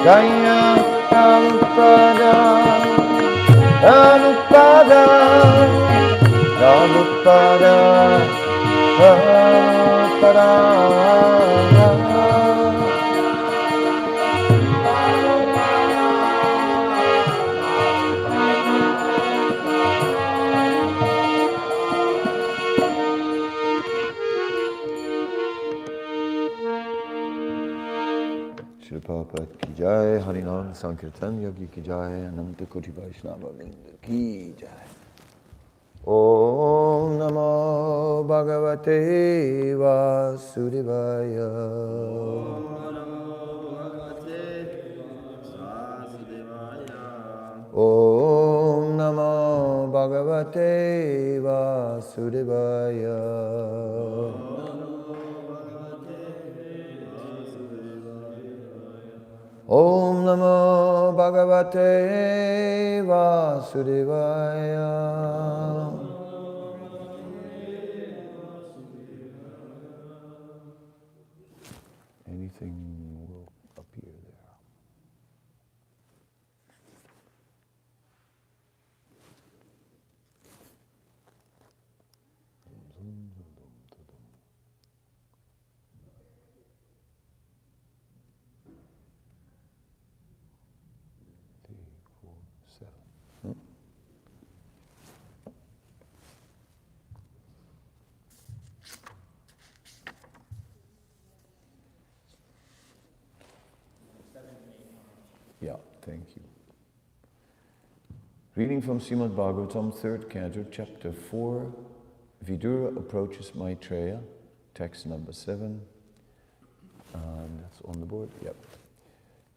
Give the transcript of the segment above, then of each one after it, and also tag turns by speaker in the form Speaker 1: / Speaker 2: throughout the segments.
Speaker 1: Jaya Prabhupada, Prabhupada, Prabhupada, Prabhupada. Shri Prabhupada ki jai, Harinam Sankirtan Yogi ki jai, Ananta Koti Vaishnava Vrinda ki jai. Om Namo Bhagavate Vasudevaya. Om Namo Bhagavate Vasudevaya. Om Namo Bhagavate Vasudevaya. Anything will appear there. Yeah, thank you. Reading from Srimad Bhagavatam, 3rd Canto, Chapter 4, Vidura approaches Maitreya, text number 7. That's on the board? Yep.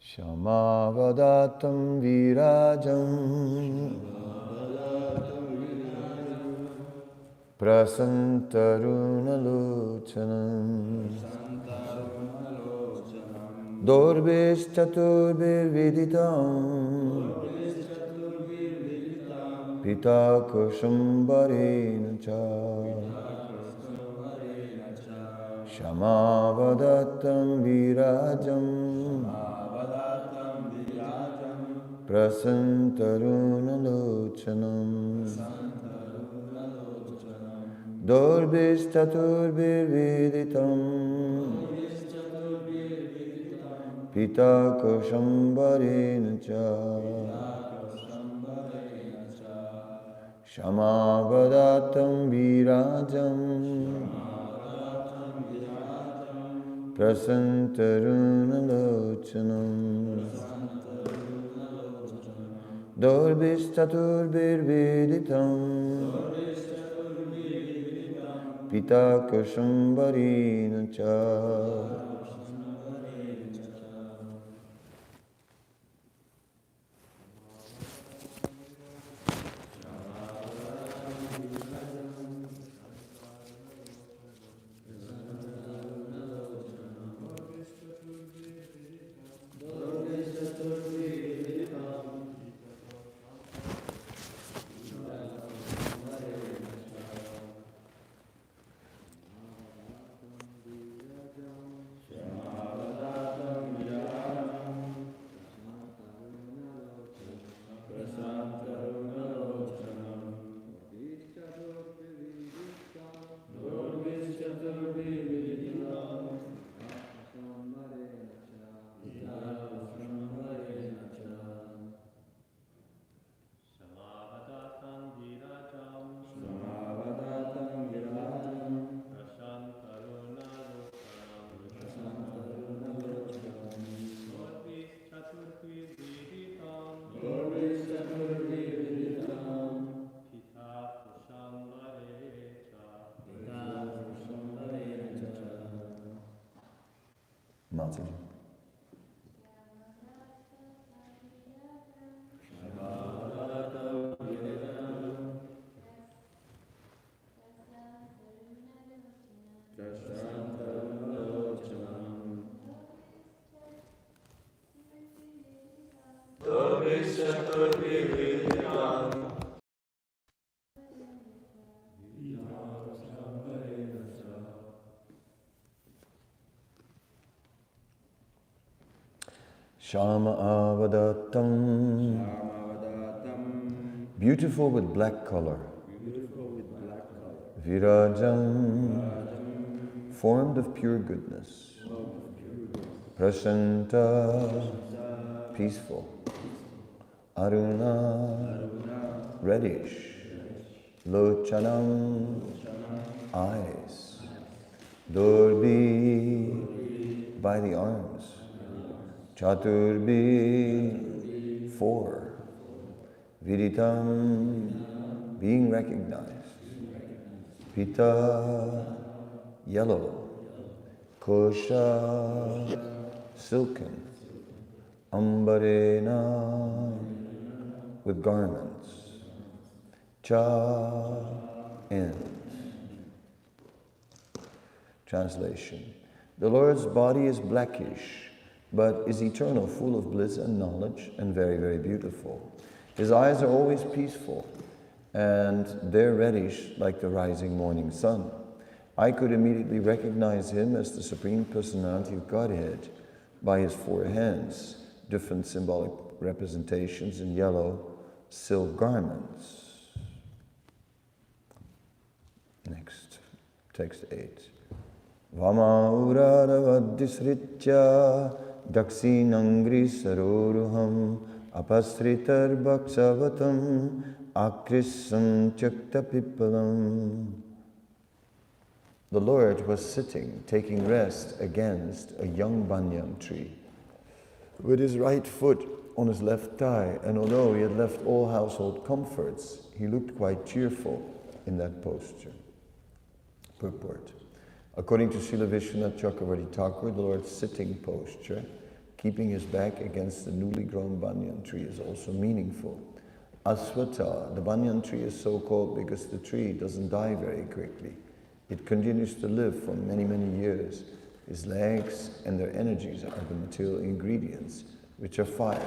Speaker 1: Shamavadatam virajam prasantarunalochanam Dorvishchaturbirviditam Pita Kushambarena cha Shamavadatam virajam Prasantarunalochanam Dorvishchaturbirviditam Pita Kushambarena cha Shamavadatam virajam Prasantarunalochanam Dorvishchaturbirviditam Pita Kushambarena cha. Mataji. Shama avadatam, beautiful with black color. Virajam, formed of pure goodness. Prasanta, peaceful. Aruna, reddish. Lochanam, eyes. Durbi, by the arms. Chaturbi, four. Viditam, being recognized. Pita, yellow. Kosha, silken. Ambarena, with garments. Cha, end. Translation. The Lord's body is blackish, but is eternal, full of bliss and knowledge, and very, very beautiful. His eyes are always peaceful, and they're reddish like the rising morning sun. I could immediately recognize him as the Supreme Personality of Godhead by his four hands, different symbolic representations in yellow silk garments. Next, text 8. Vama uradavadisritya daksinangri saroruham apasritar bhaksavatam akrisam chakta pipalam. The Lord was sitting, taking rest against a young banyan tree, with his right foot on his left thigh, and although he had left all household comforts, he looked quite cheerful in that posture. Purport. According to Srila Vishwanath Chakravarti Thakur, the Lord's sitting posture, keeping his back against the newly grown banyan tree, is also meaningful. Aswata, the banyan tree, is so called because the tree doesn't die very quickly. It continues to live for many, many years. His legs and their energies are the material ingredients, which are 5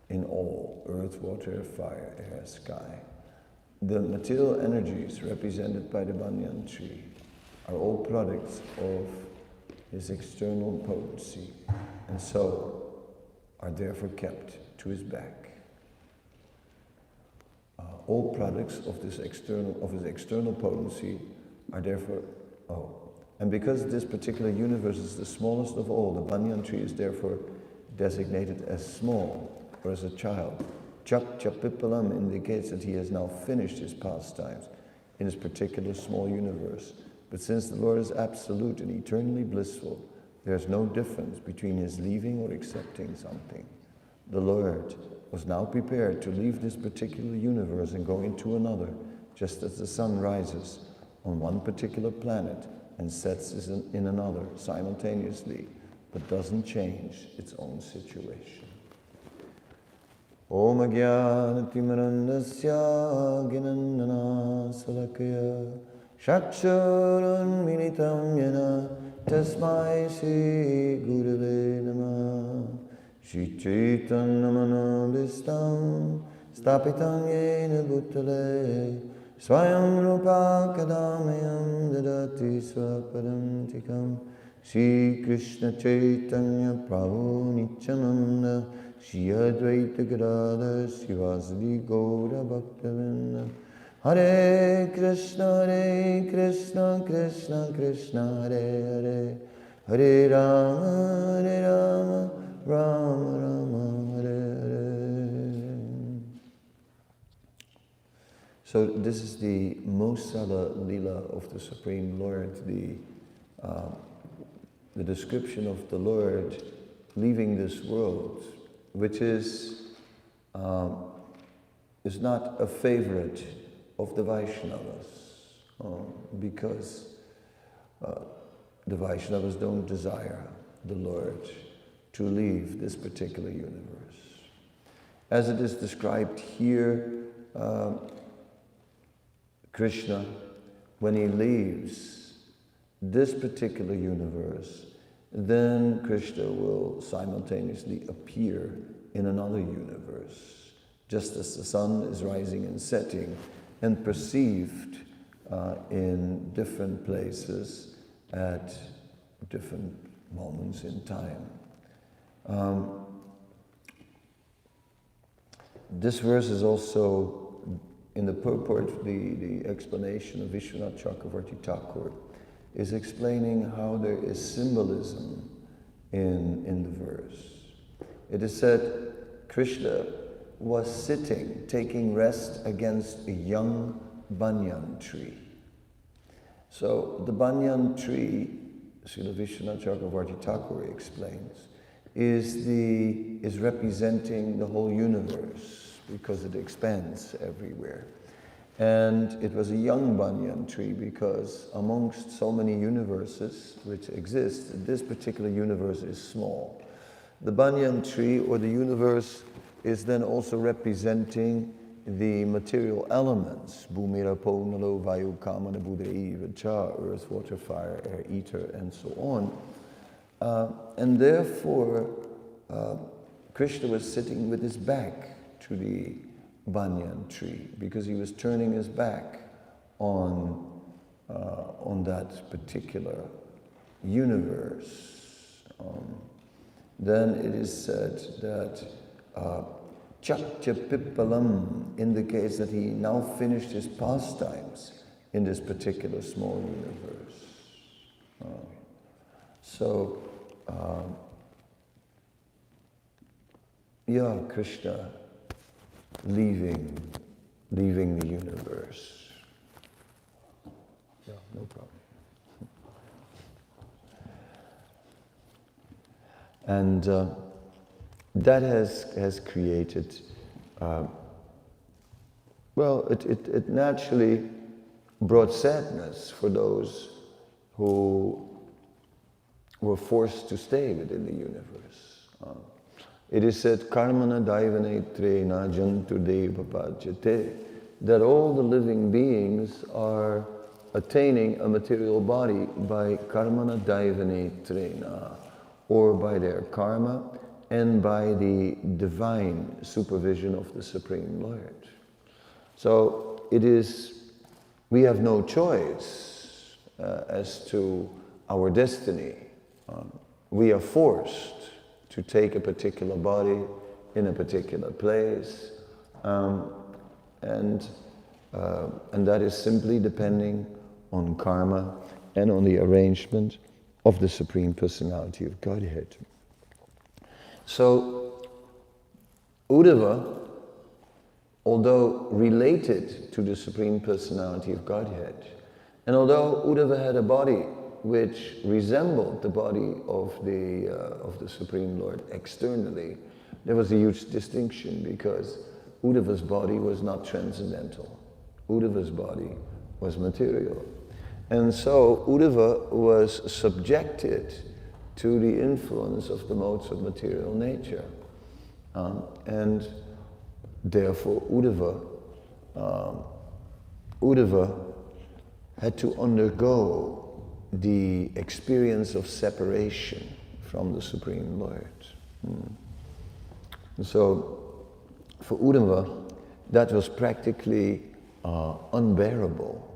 Speaker 1: in all: earth, water, fire, air, sky. The material energies represented by the banyan tree are all products of his external potency, and so are therefore kept to his back. All products of his external potency are therefore, and because this particular universe is the smallest of all, the banyan tree is therefore designated as small, or as a child. Chak Chapipalam indicates that he has now finished his pastimes in his particular small universe. But since the Lord is absolute and eternally blissful, there is no difference between his leaving or accepting something. The Lord was now prepared to leave this particular universe and go into another, just as the sun rises on one particular planet and sets in another simultaneously, but doesn't change its own situation. Om Jnana-timirandasya Gnanana Salakaya Shakshurun Militam Yena Tasmai Shri Gurave Namah Shri Chaitanya Manobhistam Stapitam Yena Bhutale Swayam Rupa Kadamayam Dadati Swapadam Tikam Shri Krishna Chaitanya Prabhu Nityananda Shri Advaita Gadadhar Srivasadi Gaura Bhaktavinda Hare Krishna Krishna Krishna Hare Hare Hare Rama Rama Rama Hare Hare. So this is the Mosala Lila of the Supreme Lord, the description of the Lord leaving this world, which is not a favorite of the Vaishnavas, because the Vaishnavas don't desire the Lord to leave this particular universe. As it is described here, Krishna, when he leaves this particular universe, then Krishna will simultaneously appear in another universe, just as the sun is rising and setting and perceived in different places at different moments in time. This verse is also in the purport, the explanation of Vishwanath Chakravarti Thakur is explaining how there is symbolism in the verse. It is said Krishna was sitting, taking rest against a young banyan tree. So the banyan tree, Srila Vishwanath Chakravarti Thakur explains, is representing the whole universe because it expands everywhere. And it was a young banyan tree because amongst so many universes which exist, this particular universe is small. The banyan tree or the universe is then also representing the material elements, Bhumira, Nalo, Vayu, Kamana, Buddha, Vacha, earth, water, fire, air, ether, and so on. And therefore, Krishna was sitting with his back to the banyan tree because he was turning his back on that particular universe. Then it is said that Chakcha Pippalam indicates that he now finished his pastimes in this particular small universe. Krishna leaving the universe. Yeah, no problem. And that has created, it naturally brought sadness for those who were forced to stay within the universe. It is said, karmana daivane trena janturdeva pajyate, that all the living beings are attaining a material body by karmana daivane trena, or by their karma, and by the divine supervision of the Supreme Lord. So we have no choice as to our destiny. We are forced to take a particular body in a particular place, and that is simply depending on karma and on the arrangement of the Supreme Personality of Godhead. So, Uddhava, although related to the Supreme Personality of Godhead, and although Uddhava had a body which resembled the body of the Supreme Lord externally, there was a huge distinction because Uddhava's body was not transcendental. Uddhava's body was material. And so Uddhava was subjected to the influence of the modes of material nature. And therefore Uddhava had to undergo the experience of separation from the Supreme Lord. So for Uddhava, that was practically unbearable.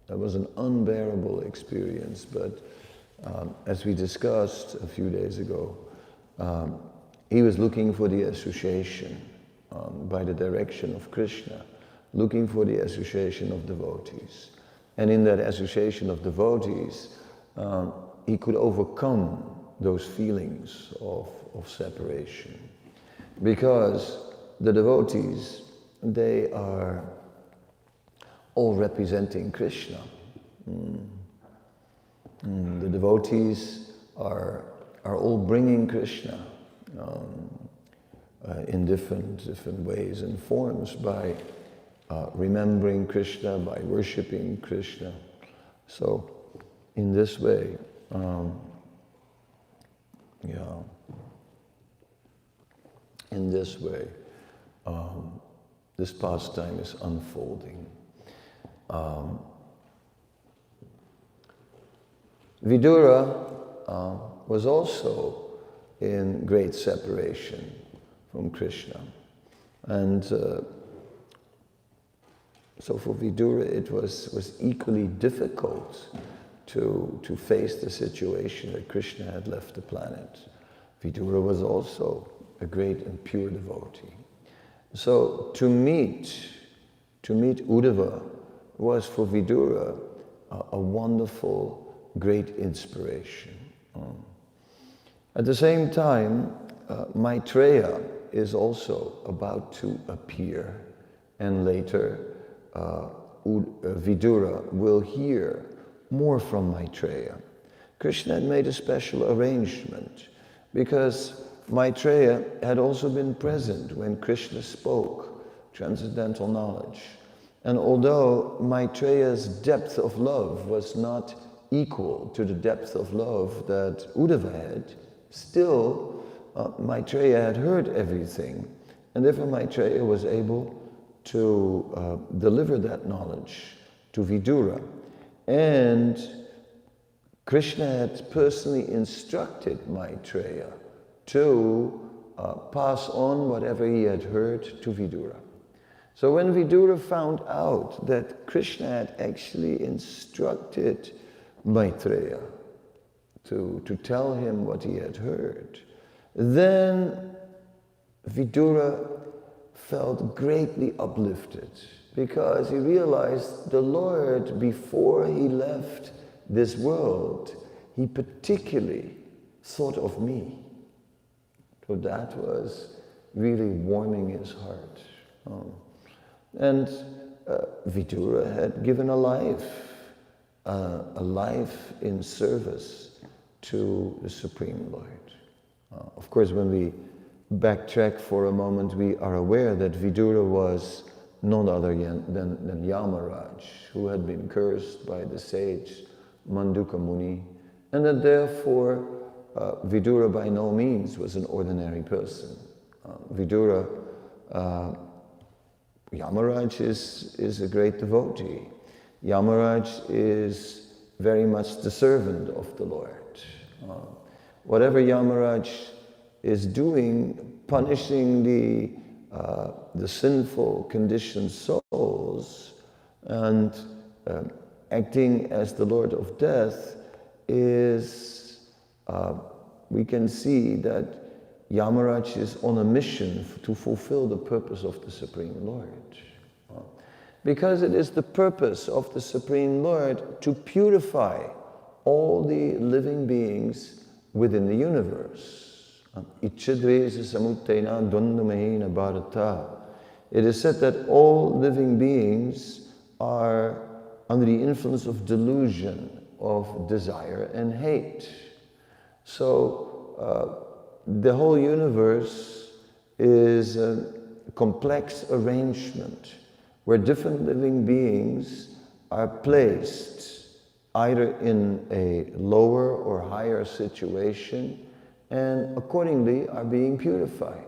Speaker 1: That was an unbearable experience, but as we discussed a few days ago, he was looking for the association by the direction of Krishna, looking for the association of devotees. And in that association of devotees, he could overcome those feelings of separation. Because the devotees, they are all representing Krishna. The devotees are all bringing Krishna in different ways and forms by remembering Krishna, by worshipping Krishna. So, in this way, this pastime is unfolding. Vidura was also in great separation from Krishna. And so for Vidura it was equally difficult to face the situation that Krishna had left the planet. Vidura was also a great and pure devotee. So to meet Uddhava was for Vidura a wonderful, great inspiration. At the same time, Maitreya is also about to appear, and later Vidura will hear more from Maitreya. Krishna had made a special arrangement because Maitreya had also been present when Krishna spoke transcendental knowledge. And although Maitreya's depth of love was not equal to the depth of love that Uddhava had, still Maitreya had heard everything. And therefore Maitreya was able to deliver that knowledge to Vidura. And Krishna had personally instructed Maitreya to pass on whatever he had heard to Vidura. So when Vidura found out that Krishna had actually instructed Maitreya to tell him what he had heard, then Vidura felt greatly uplifted because he realized the Lord, before he left this world, he particularly thought of me. So that was really warming his heart. And Vidura had given a life in service to the Supreme Lord. Of course, when we backtrack for a moment, we are aware that Vidura was none other than Yamaraj, who had been cursed by the sage Manduka Muni, and that therefore Vidura by no means was an ordinary person. Vidura, Yamaraj is a great devotee. Yamaraj is very much the servant of the Lord. Whatever Yamaraj is doing, punishing the sinful conditioned souls and acting as the Lord of Death, is, we can see that Yamaraj is on a mission to fulfill the purpose of the Supreme Lord. Because it is the purpose of the Supreme Lord to purify all the living beings within the universe. It is said that all living beings are under the influence of delusion, of desire and hate. So the whole universe is a complex arrangement where different living beings are placed either in a lower or higher situation and accordingly are being purified.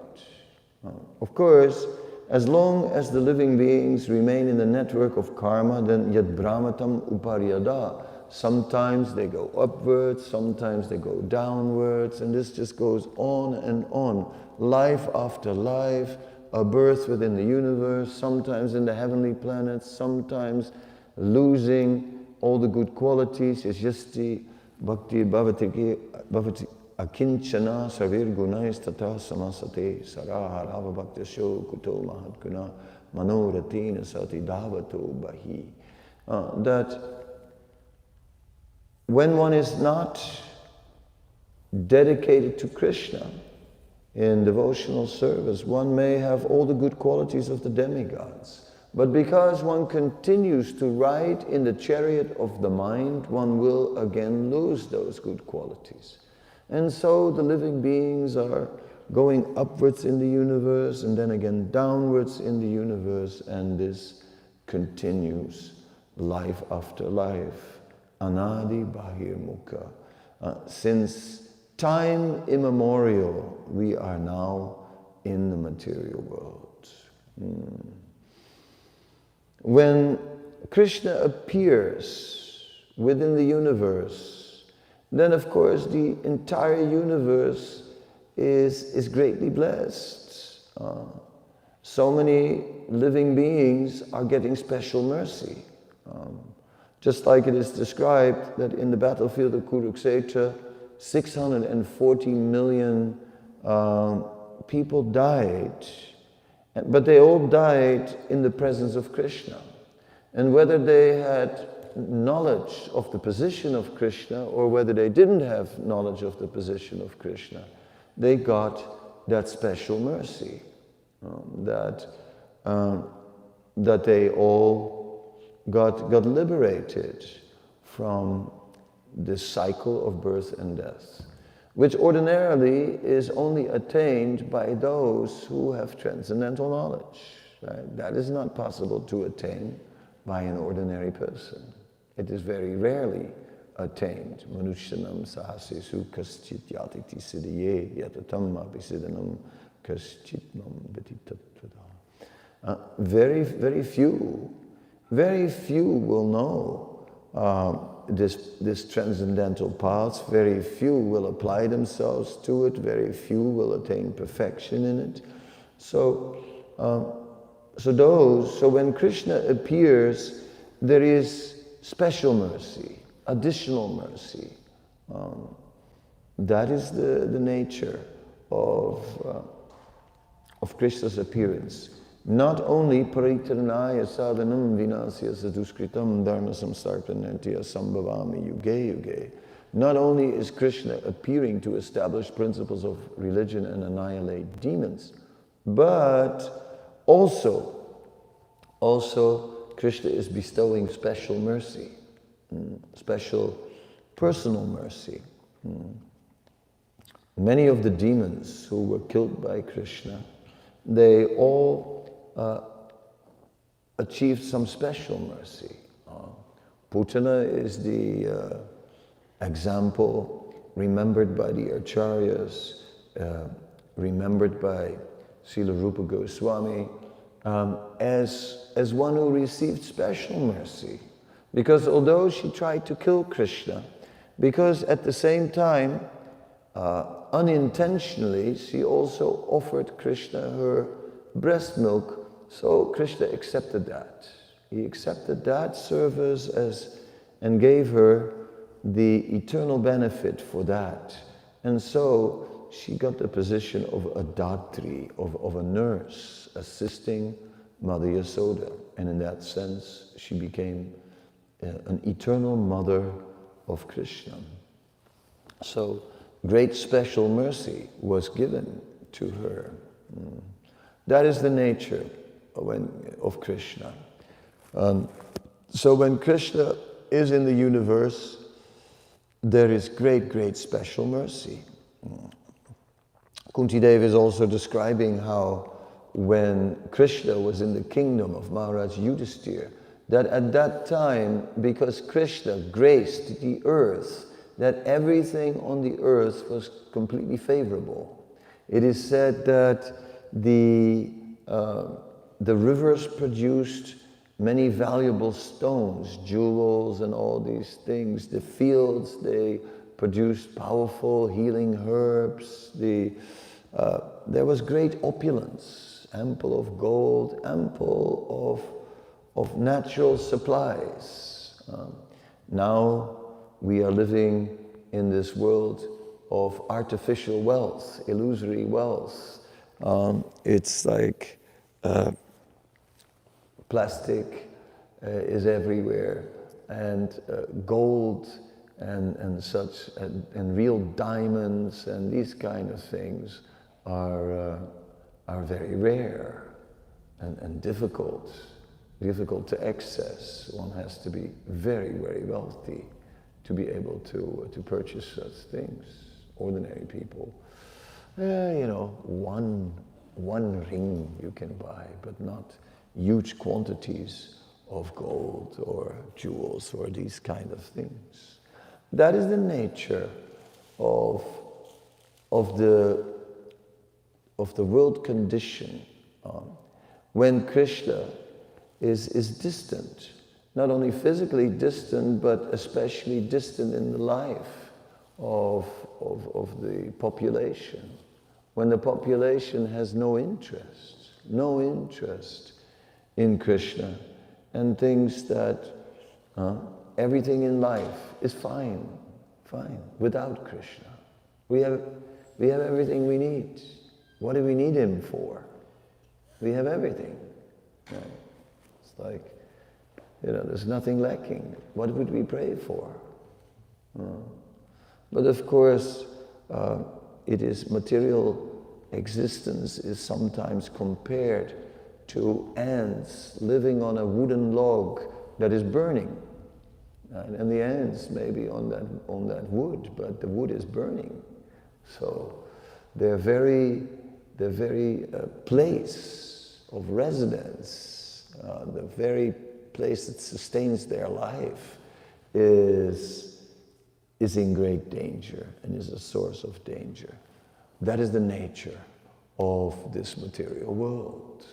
Speaker 1: Of course, as long as the living beings remain in the network of karma, then yad brahmatam uparyada. Sometimes they go upwards, sometimes they go downwards, and this just goes on and on. Life after life, a birth within the universe, sometimes in the heavenly planets, sometimes losing all the good qualities. Yashasti bhakti bhavati akinchana savir gunais tata samasate sarahara bhaktasho kuto mahadguna manoratina sati dhavato bahi. That when one is not dedicated to Krishna in devotional service, one may have all the good qualities of the demigods. But because one continues to ride in the chariot of the mind, one will again lose those good qualities. And so the living beings are going upwards in the universe and then again downwards in the universe, and this continues life after life. Anadi Bahir Mukha. Since time immemorial, we are now in the material world. When Krishna appears within the universe, then of course the entire universe is greatly blessed. So many living beings are getting special mercy. Just like it is described that in the battlefield of Kurukshetra, 640 million people died, But they all died in the presence of Krishna. And whether they had knowledge of the position of Krishna or whether they didn't have knowledge of the position of Krishna, they got that special mercy, that they all got liberated from this cycle of birth and death, which ordinarily is only attained by those who have transcendental knowledge. Right? That is not possible to attain by an ordinary person. It is very rarely attained. Manushanam sahasesu kaschit yatiti siddhaye yatatam abhisidanam kaschitmam vititattvada. Very few will know this transcendental path. Very few will apply themselves to it. Very few will attain perfection in it. So when Krishna appears, there is special mercy, additional mercy. That is the nature of Krishna's appearance. Not only paritranaya sadhanam vinasya saduskritam dharma samsarpanantya sambhavami yuge yuge. Not only is Krishna appearing to establish principles of religion and annihilate demons, but also Krishna is bestowing special mercy, special personal mercy. Many of the demons who were killed by Krishna, they all achieved some special mercy. Putana is the example remembered by the Acharyas, remembered by Srila Rupa Goswami, as one who received special mercy. Because although she tried to kill Krishna, because at the same time, unintentionally, she also offered Krishna her breast milk, so Krishna accepted that. He accepted that service and gave her the eternal benefit for that. And so she got the position of a datri, of a nurse, assisting Mother Yasoda. And in that sense, she became an eternal mother of Krishna. So great special mercy was given to her. That is the nature of Krishna. So when Krishna is in the universe, there is great special mercy. Kunti Devi is also describing how when Krishna was in the kingdom of Maharaj Yudhisthira, that at that time, because Krishna graced the earth, that everything on the earth was completely favorable. It is said that the rivers produced many valuable stones, jewels and all these things. The fields, they produced powerful healing herbs. There was great opulence, ample of gold, ample of natural supplies. Now we are living in this world of artificial wealth, illusory wealth. It's like plastic is everywhere, and gold and such, and real diamonds and these kind of things are very rare and difficult to access. One has to be very wealthy to be able to purchase such things. Ordinary people, one ring you can buy, but not huge quantities of gold or jewels or these kind of things. That is the nature of the world condition. When Krishna is distant, not only physically distant, but especially distant in the life of the population. When the population has no interest in Krishna, and thinks that everything in life is fine without Krishna. We have everything we need. What do we need him for?
Speaker 2: We have everything. Right? It's like, there's nothing lacking. What would we pray for? But of course, it is material existence is sometimes compared to ants living on a wooden log that is burning. And the ants may be on that wood, but the wood is burning. So their very place of residence, the very place that sustains their life is in great danger and is a source of danger. That is the nature of this material world.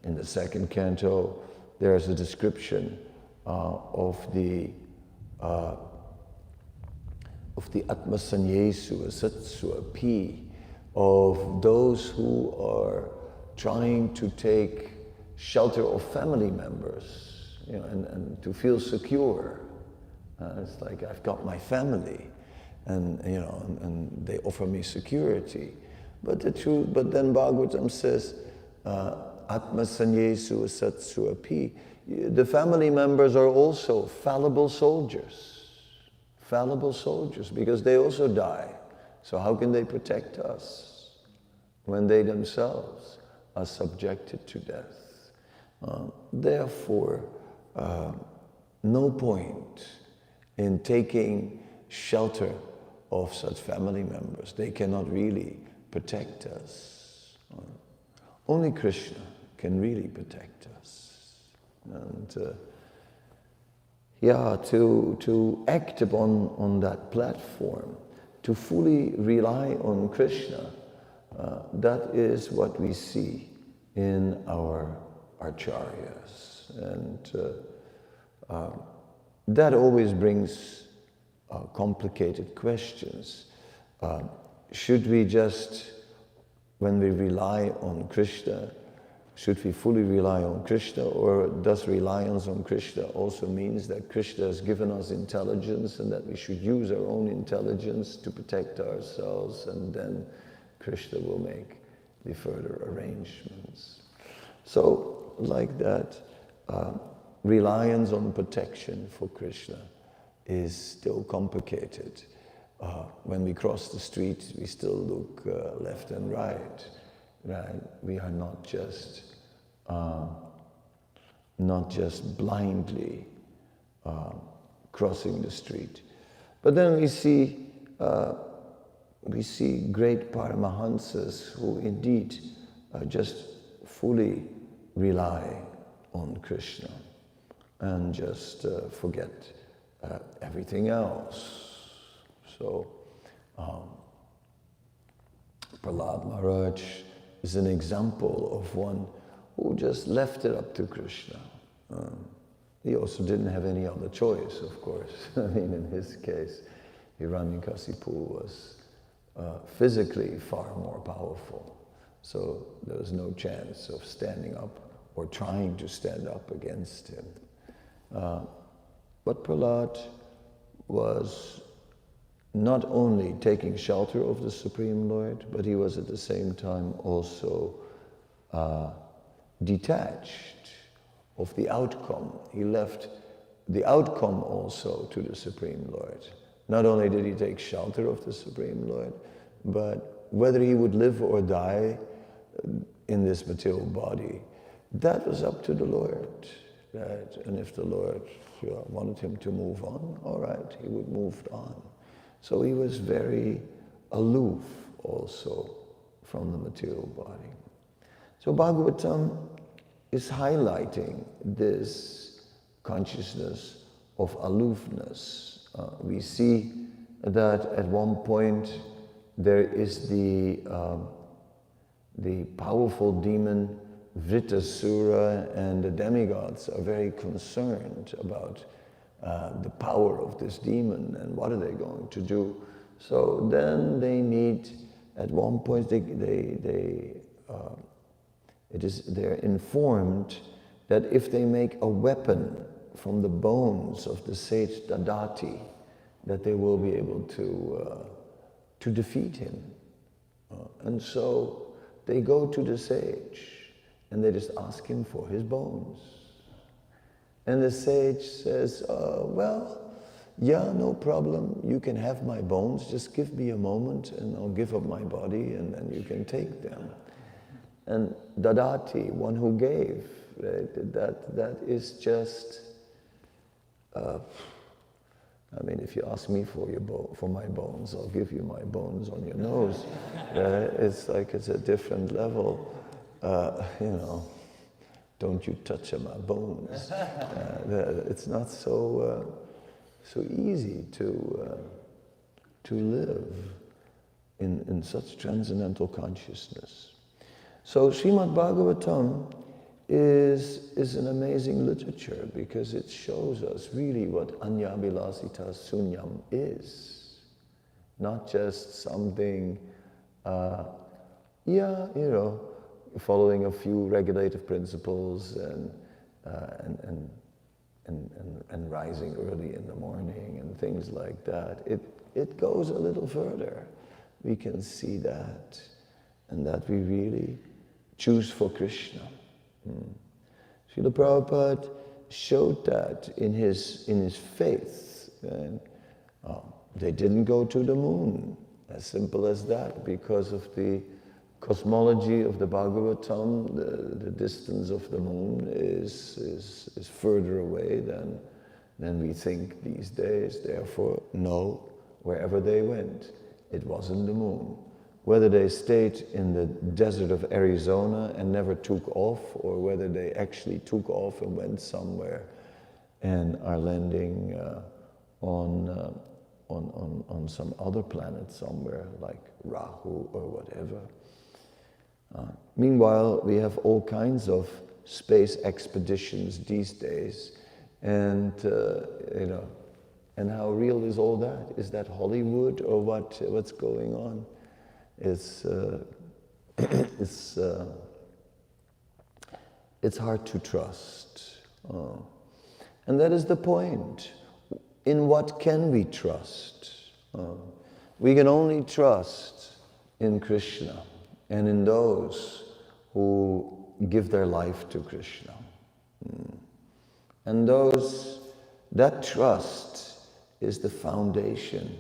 Speaker 2: In the second canto, there's a description of the Atmasanyesu Asatsu Api, of those who are trying to take shelter of family members, and to feel secure. It's like, I've got my family, and they offer me security. But then Bhagavatam says, Atmasanyesu Asatsu Api. The family members are also fallible soldiers, because they also die. So how can they protect us when they themselves are subjected to death? Therefore, no point in taking shelter of such family members. They cannot really protect us. Only Krishna can really protect us. And to act upon that platform, to fully rely on Krishna, that is what we see in our acharyas. And that always brings complicated questions. Should we just, when we rely on Krishna, should we fully rely on Krishna, or does reliance on Krishna also means that Krishna has given us intelligence and that we should use our own intelligence to protect ourselves, and then Krishna will make the further arrangements? So, like that, reliance on protection for Krishna is still complicated. When we cross the street, we still look left and right. Right? We are not just blindly crossing the street. But then we see great Paramahansas who indeed just fully rely on Krishna and just forget everything else. So Prahlad Maharaj is an example of one who just left it up to Krishna. He also didn't have any other choice, of course. I mean, in his case, Hiranyakasipu was physically far more powerful. So there was no chance of standing up or trying to stand up against him. But Prahlad was not only taking shelter of the Supreme Lord, but he was at the same time also detached of the outcome. He left the outcome also to the Supreme Lord. Not only did he take shelter of the Supreme Lord, but whether he would live or die in this material body, that was up to the Lord. Right? And if the Lord wanted him to move on, all right, he would move on. So he was very aloof also from the material body. So Bhagavatam is highlighting this consciousness of aloofness. We see that at one point there is the powerful demon Vritasura, and the demigods are very concerned about the power of this demon and what are they going to do. So then they need, at one point they're informed that if they make a weapon from the bones of the sage Dadati, that they will be able to defeat him. And so they go to the sage and they just ask him for his bones. And the sage says, well, yeah, no problem, you can have my bones, just give me a moment and I'll give up my body and then you can take them. And Dadati, one who gave, right, that is just, I mean, if you ask me for my bones, I'll give you my bones on your nose. It's like it's a different level. You know, don't you touch my bones. It's not so easy to live in such transcendental consciousness. So Srimad Bhagavatam is an amazing literature because it shows us really what Anyabhilasita Sunyam is. Not just something, following a few regulative principles and rising early in the morning and things like that. It goes a little further. We can see that, and that we really choose for Krishna. Srila Prabhupada showed that in his faith. And, they didn't go to the moon, as simple as that, because of the cosmology of the Bhagavatam. The distance of the moon is further away than we think these days. Therefore, no, wherever they went, it wasn't the moon. Whether they stayed in the desert of Arizona and never took off, or whether they actually took off and went somewhere and are landing on some other planet somewhere, like Rahu or whatever. Meanwhile, we have all kinds of space expeditions these days, and and how real is all that? Is that Hollywood or what's going on? It's hard to trust. And that is the point. In what can we trust? We can only trust in Krishna and in those who give their life to Krishna. And that trust is the foundation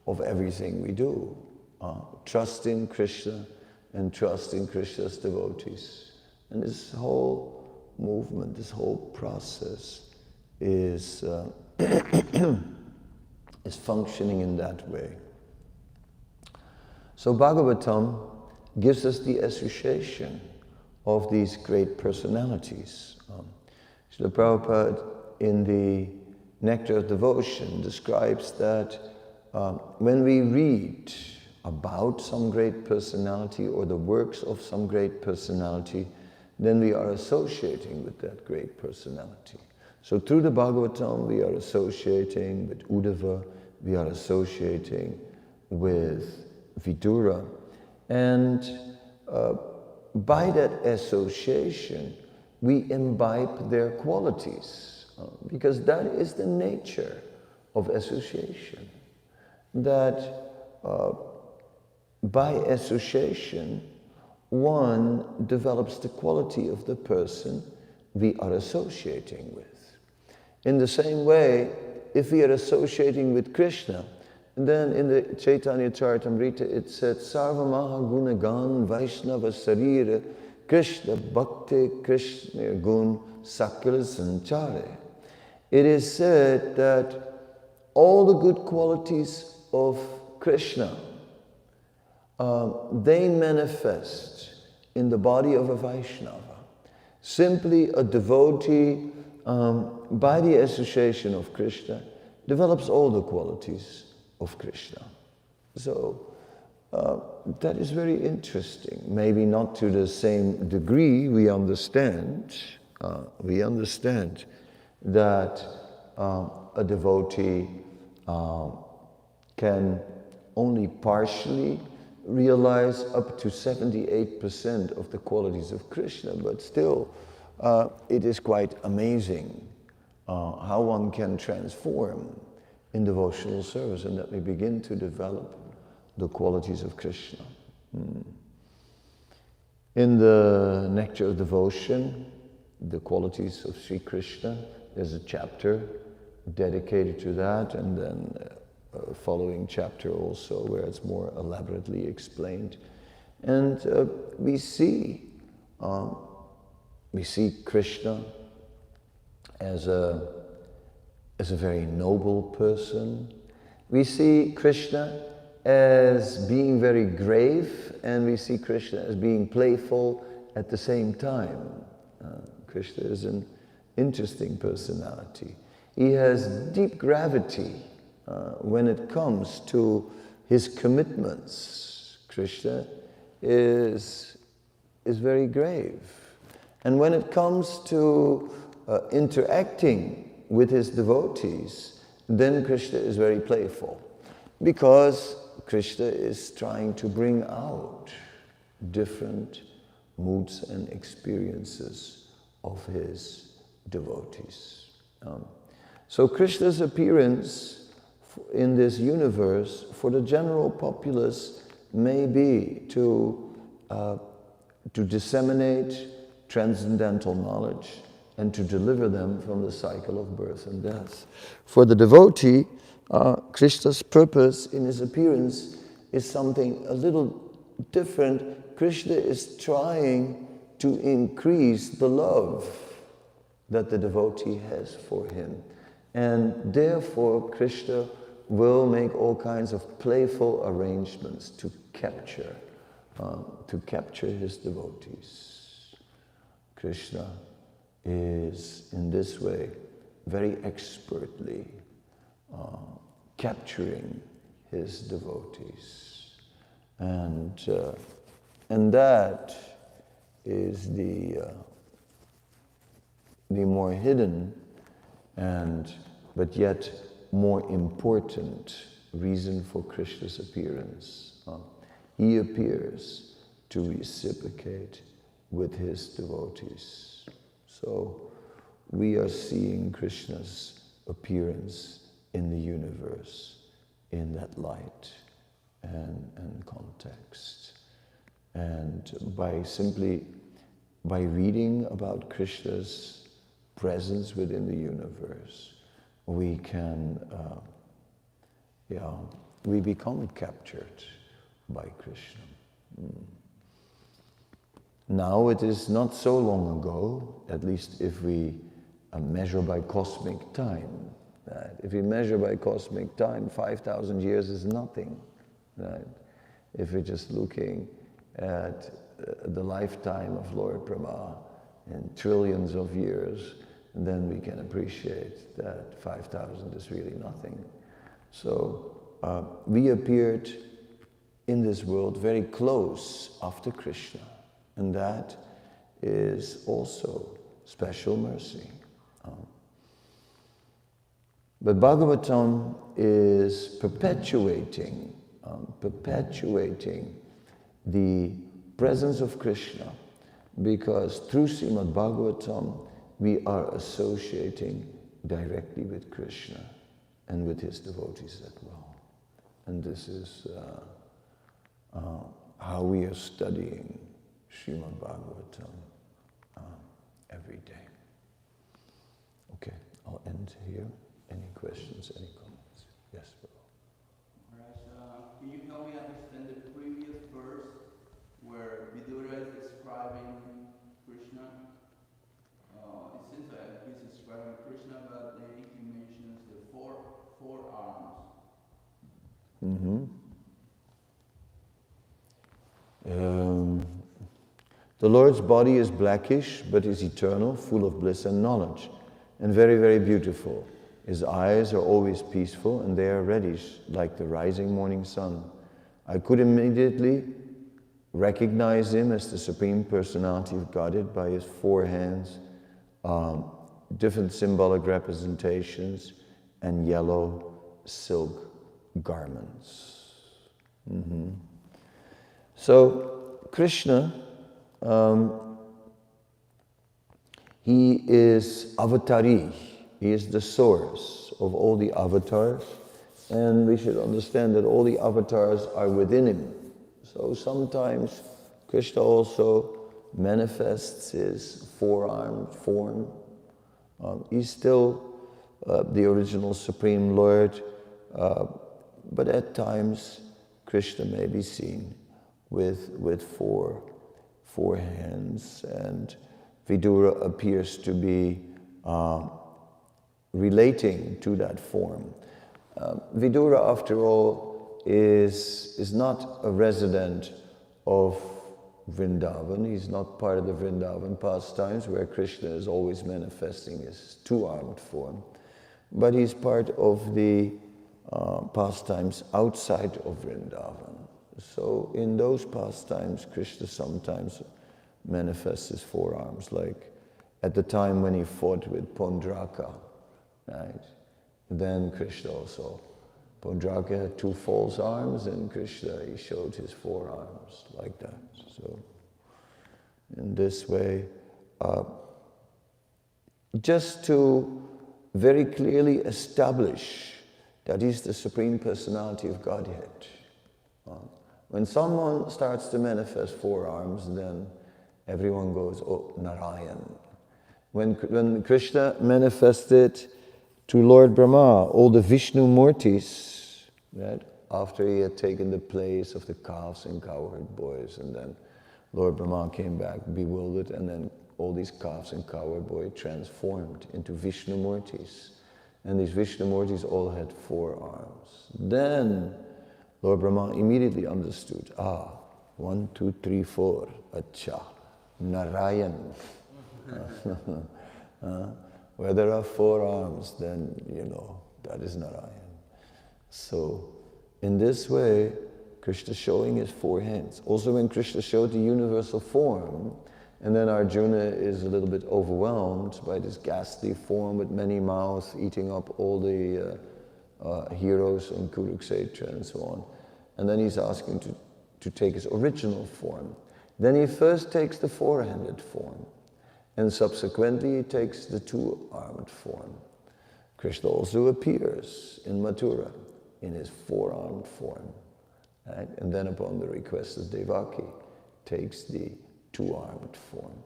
Speaker 2: of everything we do. Trust in Krishna and trust in Krishna's devotees. And this whole movement, this whole process is functioning in that way. So Bhagavatam gives us the association of these great personalities. Srila Prabhupada in the Nectar of Devotion describes that when we read about some great personality or the works of some great personality, then we are associating with that great personality. So through the Bhagavatam, we are associating with Uddhava, we are associating with Vidura, and by that association, we imbibe their qualities, because that is the nature of association. That by association, one develops the quality of the person we are associating with. In the same way, if we are associating with Krishna, then in the Chaitanya Charitamrita it said, Sarva Maha Gunagan Vaishnava Sarira Krishna Bhakti Krishna Gun Sakala Sanchare. It is said that all the good qualities of Krishna, they manifest in the body of a Vaishnava. Simply a devotee, by the association of Krishna, develops all the qualities of Krishna. So that is very interesting. Maybe not to the same degree. We understand that a devotee can only partially realize up to 78% of the qualities of Krishna, but still it is quite amazing how one can transform in devotional service and that we begin to develop the qualities of Krishna. In the Nectar of Devotion, the qualities of Sri Krishna, there's a chapter dedicated to that, and then a following chapter also where it's more elaborately explained. And we see Krishna as a very noble person. We see Krishna as being very grave, and we see Krishna as being playful at the same time. Krishna is an interesting personality. He has deep gravity when it comes to his commitments. Krishna is very grave. And when it comes to interacting with his devotees, then Krishna is very playful, because Krishna is trying to bring out different moods and experiences of his devotees. So Krishna's appearance in this universe for the general populace may be to disseminate transcendental knowledge and to deliver them from the cycle of birth and death. For the devotee, Krishna's purpose in his appearance is something a little different. Krishna is trying to increase the love that the devotee has for him. And therefore, Krishna will make all kinds of playful arrangements to capture his devotees. Krishna is, in this way, very expertly capturing his devotees. And that is the more hidden but yet more important reason for Krishna's appearance. He appears to reciprocate with his devotees. So we are seeing Krishna's appearance in the universe in that light and context. And by reading about Krishna's presence within the universe, we can, we become captured by Krishna. Now it is not so long ago, at least if we measure by cosmic time. Right? If we measure by cosmic time, 5,000 years is nothing. Right? If we're just looking at the lifetime of Lord Brahma in trillions of years, then we can appreciate that 5,000 is really nothing. So we appeared in this world very close after Krishna, and that is also special mercy. But Bhagavatam is perpetuating the presence of Krishna, because through Srimad Bhagavatam we are associating directly with Krishna and with his devotees as well. And this is how we are studying Srimad Bhagavatam every day. Okay, I'll end here. Any questions, any comments? Yes, bro.
Speaker 3: Alright, can you help me understand the previous verse where Vidura is describing Krishna? It seems like he's describing Krishna, but then he mentions the four arms.
Speaker 2: The Lord's body is blackish, but is eternal, full of bliss and knowledge, and very, very beautiful. His eyes are always peaceful, and they are reddish, like the rising morning sun. I could immediately recognize him as the Supreme Personality of Godhead by his four hands, different symbolic representations, and yellow silk garments. So, Krishna, he is avatari. He is the source of all the avatars, and we should understand that all the avatars are within him. So sometimes Krishna also manifests his four-armed form. He's still the original Supreme Lord, but at times Krishna may be seen with four hands, and Vidura appears to be relating to that form. Vidura, after all, is not a resident of Vrindavan. He's not part of the Vrindavan pastimes where Krishna is always manifesting his two-armed form, but he's part of the pastimes outside of Vrindavan. So in those pastimes, Krishna sometimes manifests his four arms, like at the time when he fought with Pondraka, right? Then Krishna also, Pondraka had two false arms, and Krishna, he showed his four arms like that. So in this way, just to very clearly establish that he's the Supreme Personality of Godhead. When someone starts to manifest four arms, then everyone goes, oh, Narayan. When Krishna manifested to Lord Brahma, all the Vishnu Murtis, right? After he had taken the place of the calves and cowherd boys, and then Lord Brahma came back bewildered, and then all these calves and cowherd boys transformed into Vishnu Murtis. And these Vishnu Murtis all had four arms. Then Lord Brahma immediately understood, 1, 2, 3, 4, acha, Narayan. Where there are four arms, then, that is Narayan. So, in this way, Krishna showing his four hands. Also, when Krishna showed the universal form, and then Arjuna is a little bit overwhelmed by this ghastly form with many mouths eating up all the heroes in Kurukshetra and so on. And then he's asking to take his original form. Then he first takes the four-handed form, and subsequently he takes the two-armed form. Krishna also appears in Mathura in his four-armed form. Right? And then upon the request of Devaki, takes the two-armed form.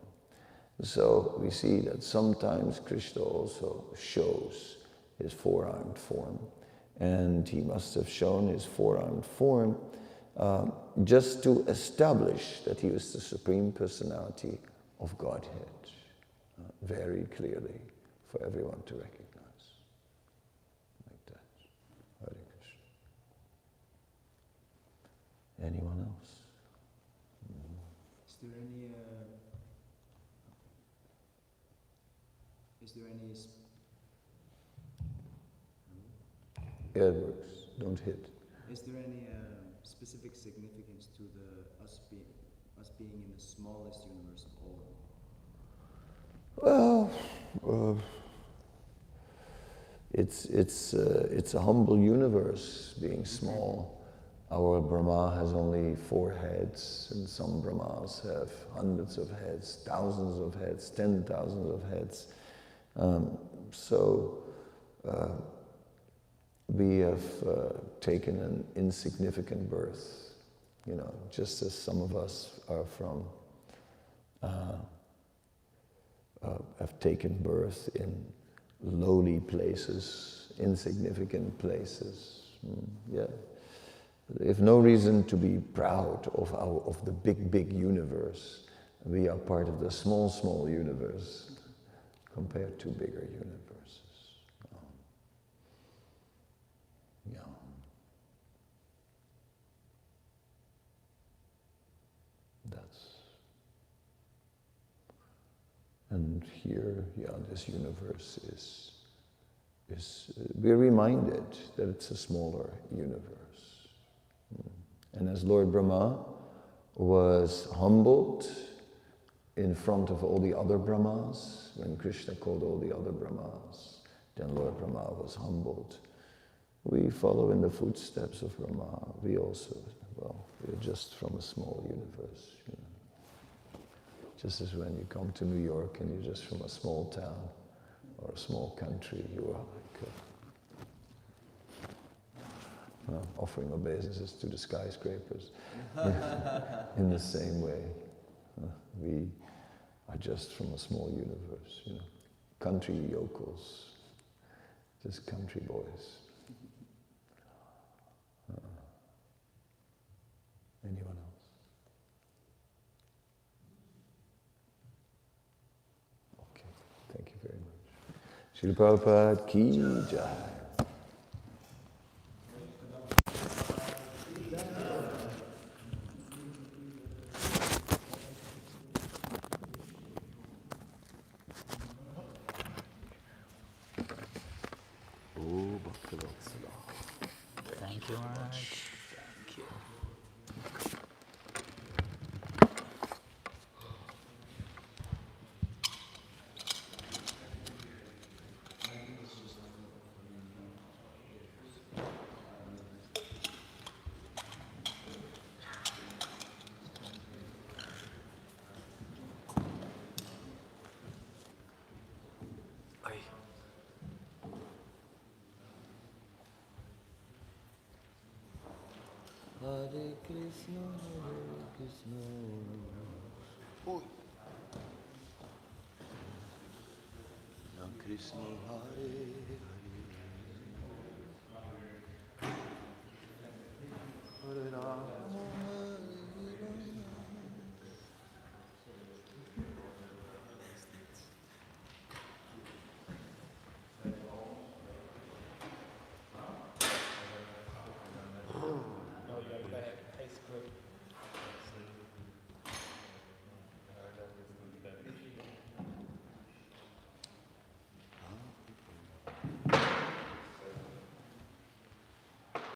Speaker 2: So we see that sometimes Krishna also shows his four-armed form, and he must have shown his four-armed form just to establish that he was the Supreme Personality of Godhead, very clearly for everyone to recognize. Like that. Hare Krishna. Anyone else?
Speaker 4: Is there any
Speaker 2: Yeah, it works. Don't hit.
Speaker 4: Is there any specific significance to us being in the smallest universe of all?
Speaker 2: Well, it's a humble universe, being small. Our Brahma has only 4 heads, and some Brahmas have hundreds of heads, thousands of heads, 10,000s of heads. We have taken an insignificant birth, just as some of us are from, have taken birth in lowly places, insignificant places. Yeah. We have no reason to be proud of the big universe. We are part of the small universe compared to bigger universes. And here, this universe is we're reminded that it's a smaller universe. And as Lord Brahma was humbled in front of all the other Brahmas, when Krishna called all the other Brahmas, then Lord Brahma was humbled. We follow in the footsteps of Brahma. We also, we're just from a small universe. Just as when you come to New York and you're just from a small town or a small country, you are like offering obeisances to the skyscrapers in the same way. We are just from a small universe, you know. Country yokels, just country boys. Anyone else? Okay, thank you very much. Srila Prabhupada ki jai.
Speaker 5: Thank you, Maharaj. Thank you. Ay.
Speaker 2: Hare Krishna, Hare Krishna. Krishna Hare Hare, Hare Rama, Hare Rama.
Speaker 5: Ice cream.